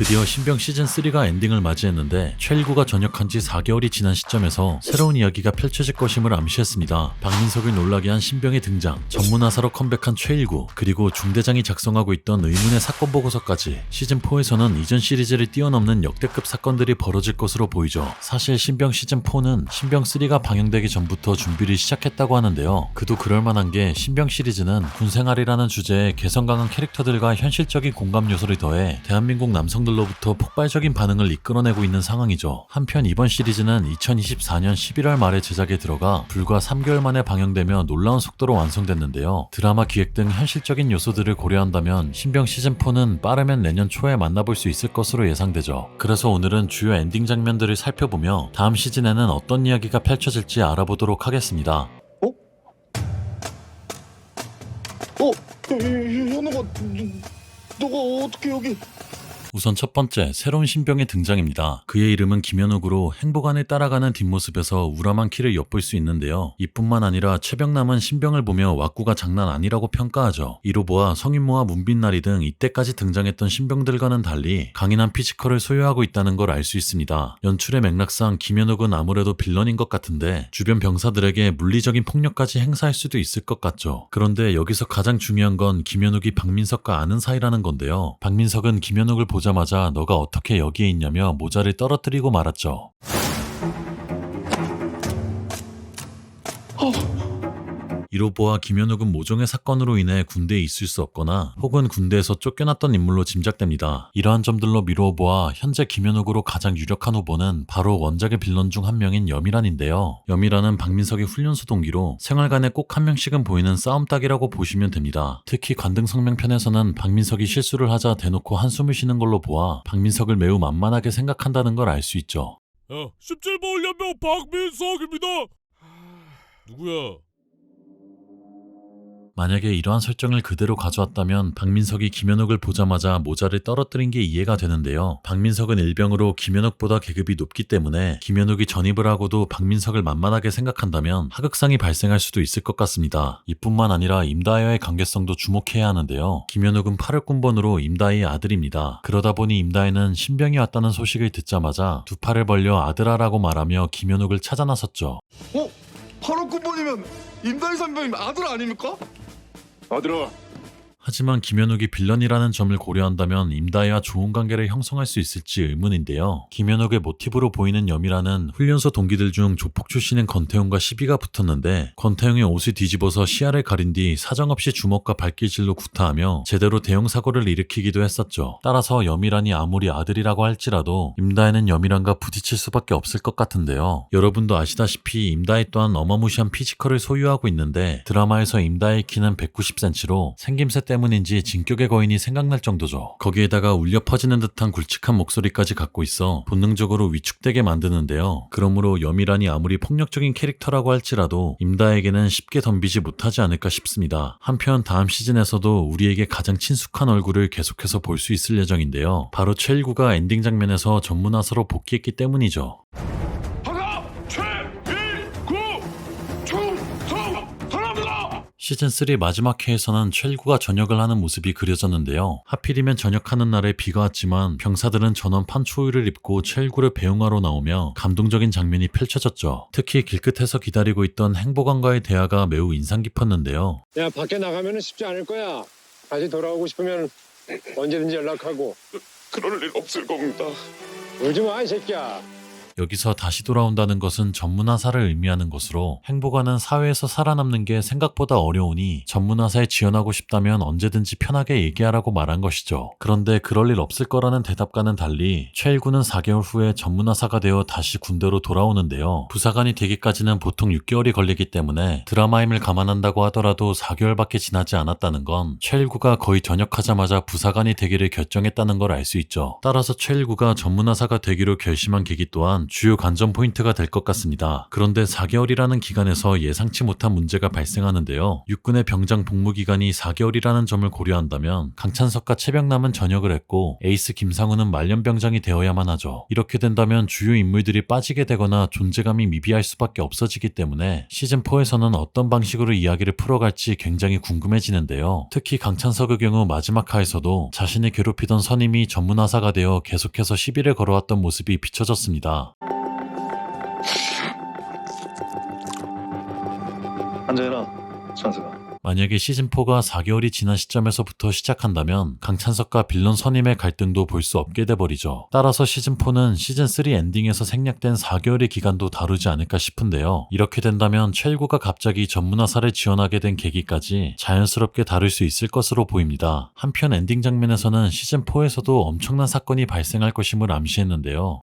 드디어 신병 시즌3가 엔딩을 맞이했는데 최일구가 전역한 지 4개월이 지난 시점에서 새로운 이야기가 펼쳐질 것임을 암시했습니다. 박민석을 놀라게 한 신병의 등장, 전문하사로 컴백한 최일구, 그리고 중대장이 작성하고 있던 의문의 사건 보고서까지 시즌4에서는 이전 시리즈를 뛰어넘는 역대급 사건들이 벌어질 것으로 보이죠. 사실 신병 시즌4는 신병3가 방영되기 전부터 준비를 시작했다고 하는데요. 그도 그럴만한 게 신병 시리즈는 군생활이라는 주제에 개성 강한 캐릭터들과 현실적인 공감 요소를 더해 대한민국 남성들로부터 폭발적인 반응을 이끌어내고 있는 상황이죠. 한편 이번 시리즈는 2024년 11월 말에 제작에 들어가 불과 3개월 만에 방영되며 놀라운 속도로 완성됐는데요. 드라마 기획 등 현실적인 요소들을 고려한다면 신병 시즌4는 빠르면 내년 초에 만나볼 수 있을 것으로 예상되죠. 그래서 오늘은 주요 엔딩 장면들을 살펴보며 다음 시즌에는 어떤 이야기가 펼쳐질지 알아보도록 하겠습니다. 현우가 너가 어떻게 여기? 우선 첫 번째, 새로운 신병의 등장입니다. 그의 이름은 김현욱으로 행보관을 따라가는 뒷모습에서 우람한 키를 엿볼 수 있는데요. 이뿐만 아니라 최병남은 신병을 보며 왁구가 장난 아니라고 평가하죠. 이로 보아 성인모와 문빛나리 등 이때까지 등장했던 신병들과는 달리 강인한 피지컬을 소유하고 있다는 걸 알 수 있습니다. 연출의 맥락상 김현욱은 아무래도 빌런인 것 같은데 주변 병사들에게 물리적인 폭력까지 행사할 수도 있을 것 같죠. 그런데 여기서 가장 중요한 건 김현욱이 박민석과 아는 사이라는 건데요. 박민석은 김현욱을 보자마자 너가 어떻게 여기에 있냐며 모자를 떨어뜨리고 말았죠. 이로 보아 김현욱은 모종의 사건으로 인해 군대에 있을 수 없거나 혹은 군대에서 쫓겨났던 인물로 짐작됩니다. 이러한 점들로 미루어 보아 현재 김현욱으로 가장 유력한 후보는 바로 원작의 빌런 중 한 명인 여미란인데요. 여미란은 박민석의 훈련소 동기로 생활관에 꼭 한 명씩은 보이는 싸움닭이라고 보시면 됩니다. 특히 관등성명편에서는 박민석이 실수를 하자 대놓고 한숨을 쉬는 걸로 보아 박민석을 매우 만만하게 생각한다는 걸 알 수 있죠. 17번 훈련병 박민석입니다. 누구야? 만약에 이러한 설정을 그대로 가져왔다면 박민석이 김현욱을 보자마자 모자를 떨어뜨린 게 이해가 되는데요. 박민석은 일병으로 김현욱보다 계급이 높기 때문에 김현욱이 전입을 하고도 박민석을 만만하게 생각한다면 하극상이 발생할 수도 있을 것 같습니다. 이뿐만 아니라 임다희와의 관계성도 주목해야 하는데요. 김현욱은 8월 군번으로 임다희의 아들입니다. 그러다 보니 임다희는 신병이 왔다는 소식을 듣자마자 두 팔을 벌려 아들아라고 말하며 김현욱을 찾아 나섰죠. 8월 9번이면 임다희 선배님 아들 아닙니까? 아들아. 하지만 김현욱이 빌런이라는 점을 고려한다면 임다희와 좋은 관계를 형성할 수 있을지 의문인데요. 김현욱의 모티브로 보이는 여미라는 훈련소 동기들 중 조폭 출신인 권태용과 시비가 붙었는데 권태용의 옷을 뒤집어서 시야를 가린 뒤 사정없이 주먹과 발길질로 구타하며 제대로 대형 사고를 일으키기도 했었죠. 따라서 여미란이 아무리 아들이라고 할지라도 임다희는 여미란과 부딪힐 수밖에 없을 것 같은데요. 여러분도 아시다시피 임다희 또한 어마무시한 피지컬을 소유하고 있는데 드라마에서 임다희의 키는 190cm로 생김새 때문인지 진격의 거인이 생각날 정도죠. 거기에다가 울려 퍼지는 듯한 굵직한 목소리까지 갖고 있어 본능적으로 위축되게 만드는데요. 그러므로 여미란이 아무리 폭력적인 캐릭터라고 할지라도 임다에게는 쉽게 덤비지 못하지 않을까 싶습니다. 한편 다음 시즌에서도 우리에게 가장 친숙한 얼굴을 계속해서 볼 수 있을 예정인데요. 바로 최일구가 엔딩 장면에서 전문화사로 복귀했기 때문이죠. 시즌3 마지막 회에서는 최일구가 전역을 하는 모습이 그려졌는데요. 하필이면 전역하는 날에 비가 왔지만 병사들은 전원 판초유를 입고 최일구를 배웅하러 나오며 감동적인 장면이 펼쳐졌죠. 특히 길끝에서 기다리고 있던 행보관과의 대화가 매우 인상 깊었는데요. 야, 밖에 나가면 쉽지 않을 거야. 다시 돌아오고 싶으면 언제든지 연락하고. 그럴 일 없을 겁니다. 울지 마, 이 새끼야. 여기서 다시 돌아온다는 것은 전문화사를 의미하는 것으로 행보관은 사회에서 살아남는 게 생각보다 어려우니 전문화사에 지원하고 싶다면 언제든지 편하게 얘기하라고 말한 것이죠. 그런데 그럴 일 없을 거라는 대답과는 달리 최일구는 4개월 후에 전문화사가 되어 다시 군대로 돌아오는데요. 부사관이 되기까지는 보통 6개월이 걸리기 때문에 드라마임을 감안한다고 하더라도 4개월밖에 지나지 않았다는 건 최일구가 거의 전역하자마자 부사관이 되기를 결정했다는 걸 알 수 있죠. 따라서 최일구가 전문화사가 되기로 결심한 계기 또한 된다면 주요 관전 포인트가 될 것 같습니다. 그런데 4개월이라는 기간에서 예상치 못한 문제가 발생하는데요. 육군의 병장 복무 기간이 4개월이라는 점을 고려한다면 강찬석과 최병남은 전역을 했고 에이스 김상우는 말년병장이 되어야만 하죠. 이렇게 된다면 주요 인물들이 빠지게 되거나 존재감이 미비할 수밖에 없어지기 때문에 시즌4에서는 어떤 방식으로 이야기를 풀어갈지 굉장히 궁금해지는데요. 특히 강찬석의 경우 마지막 화에서도 자신을 괴롭히던 선임이 전문하사가 되어 계속해서 시비를 걸어왔던 모습이 비춰졌습니다. 앉아라, 찬석아. 만약에 시즌4가 4개월이 지난 시점에서부터 시작한다면 강찬석과 빌런 선임의 갈등도 볼 수 없게 돼버리죠. 따라서 시즌4는 시즌3 엔딩에서 생략된 4개월의 기간도 다루지 않을까 싶은데요. 이렇게 된다면 최일구가 갑자기 전문화사를 지원하게 된 계기까지 자연스럽게 다룰 수 있을 것으로 보입니다. 한편 엔딩 장면에서는 시즌4에서도 엄청난 사건이 발생할 것임을 암시했는데요.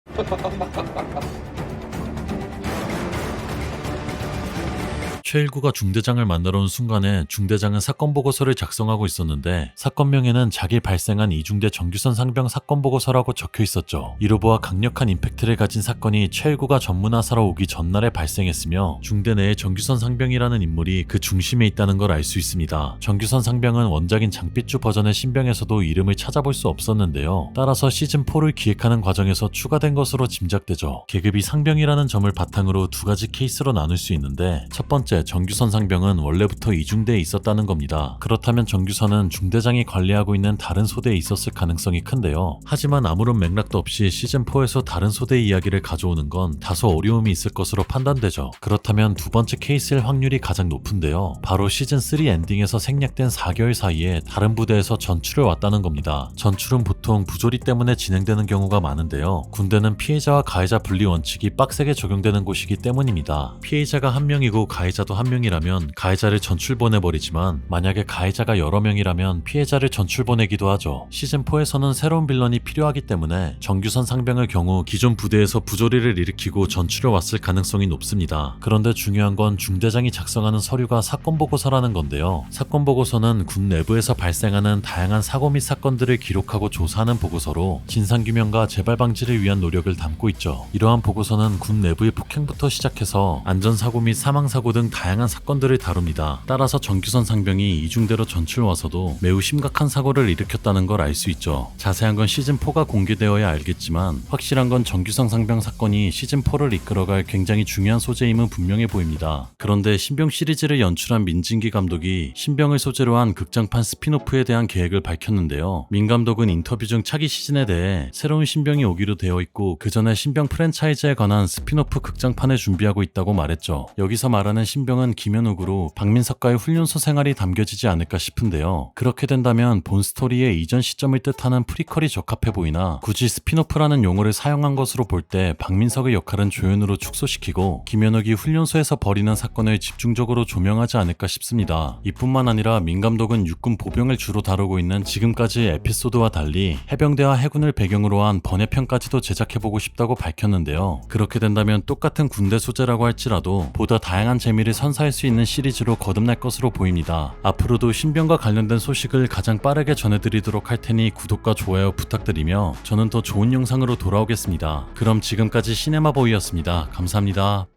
최일구가 중대장을 만나러 온 순간에 중대장은 사건 보고서를 작성하고 있었는데 사건명에는 자기 발생한 이중대 정규선 상병 사건 보고서라고 적혀 있었죠. 이로 보아 강력한 임팩트를 가진 사건이 최일구가 전문화사로 오기 전날에 발생했으며 중대 내에 정규선 상병이라는 인물이 그 중심에 있다는 걸 알 수 있습니다. 정규선 상병은 원작인 장삐쭈 버전의 신병에서도 이름을 찾아볼 수 없었는데요. 따라서 시즌4를 기획하는 과정에서 추가된 것으로 짐작되죠. 계급이 상병이라는 점을 바탕으로 두 가지 케이스로 나눌 수 있는데 첫 번째, 정규선 상병은 원래부터 이중대에 있었다는 겁니다. 그렇다면 정규선은 중대장이 관리하고 있는 다른 소대에 있었을 가능성이 큰데요. 하지만 아무런 맥락도 없이 시즌4에서 다른 소대 이야기를 가져오는 건 다소 어려움이 있을 것으로 판단되죠. 그렇다면 두 번째 케이스일 확률이 가장 높은데요. 바로 시즌3 엔딩에서 생략된 4개월 사이에 다른 부대에서 전출을 왔다는 겁니다. 전출은 보통 부조리 때문에 진행되는 경우가 많은데요. 군대는 피해자와 가해자 분리 원칙이 빡세게 적용되는 곳이기 때문입니다. 피해자가 한 명이고 가해자도 한 명이라면 가해자를 전출 보내버리지만 만약에 가해자가 여러 명이라면 피해자를 전출 보내기도 하죠. 시즌4에서는 새로운 빌런이 필요하기 때문에 정규선 상병의 경우 기존 부대에서 부조리를 일으키고 전출을 왔을 가능성이 높습니다. 그런데 중요한 건 중대장이 작성하는 서류가 사건 보고서라는 건데요. 사건 보고서는 군 내부에서 발생하는 다양한 사고 및 사건들을 기록하고 조사하는 보고서로 진상규명과 재발 방지를 위한 노력을 담고 있죠. 이러한 보고서는 군 내부의 폭행부터 시작해서 안전사고 및 사망사고 등 다양한 사건들을 다룹니다. 따라서 정규선 상병이 이중대로 전출 와서도 매우 심각한 사고를 일으켰다는 걸 알 수 있죠. 자세한 건 시즌4가 공개되어야 알겠지만 확실한 건 정규선 상병 사건이 시즌4를 이끌어갈 굉장히 중요한 소재임은 분명해 보입니다. 그런데 신병 시리즈를 연출한 민진기 감독이 신병을 소재로 한 극장판 스피노프에 대한 계획을 밝혔는데요. 민 감독은 인터뷰 중 차기 시즌에 대해 새로운 신병이 오기로 되어 있고 그 전에 신병 프랜차이즈에 관한 스피노프 극장판을 준비하고 있다고 말했죠. 여기서 말하는 신병은 김현욱으로 박민석과의 훈련소 생활이 담겨지지 않을까 싶은데요. 그렇게 된다면 본 스토리의 이전 시점을 뜻하는 프리퀄이 적합해 보이나 굳이 스피노프라는 용어를 사용한 것으로 볼 때 박민석의 역할은 조연으로 축소시키고 김현욱이 훈련소에서 벌이는 사건을 집중적으로 조명하지 않을까 싶습니다. 이뿐만 아니라 민 감독은 육군 보병을 주로 다루고 있는 지금까지 에피소드와 달리 해병대와 해군을 배경으로 한 번외편까지도 제작해보고 싶다고 밝혔는데요. 그렇게 된다면 똑같은 군대 소재라고 할지라도 보다 다양한 재미를 선사할 수 있는 시리즈로 거듭날 것으로 보입니다. 앞으로도 신병과 관련된 소식을 가장 빠르게 전해드리도록 할 테니 구독과 좋아요 부탁드리며 저는 더 좋은 영상으로 돌아오겠습니다. 그럼 지금까지 시네마보이였습니다. 감사합니다.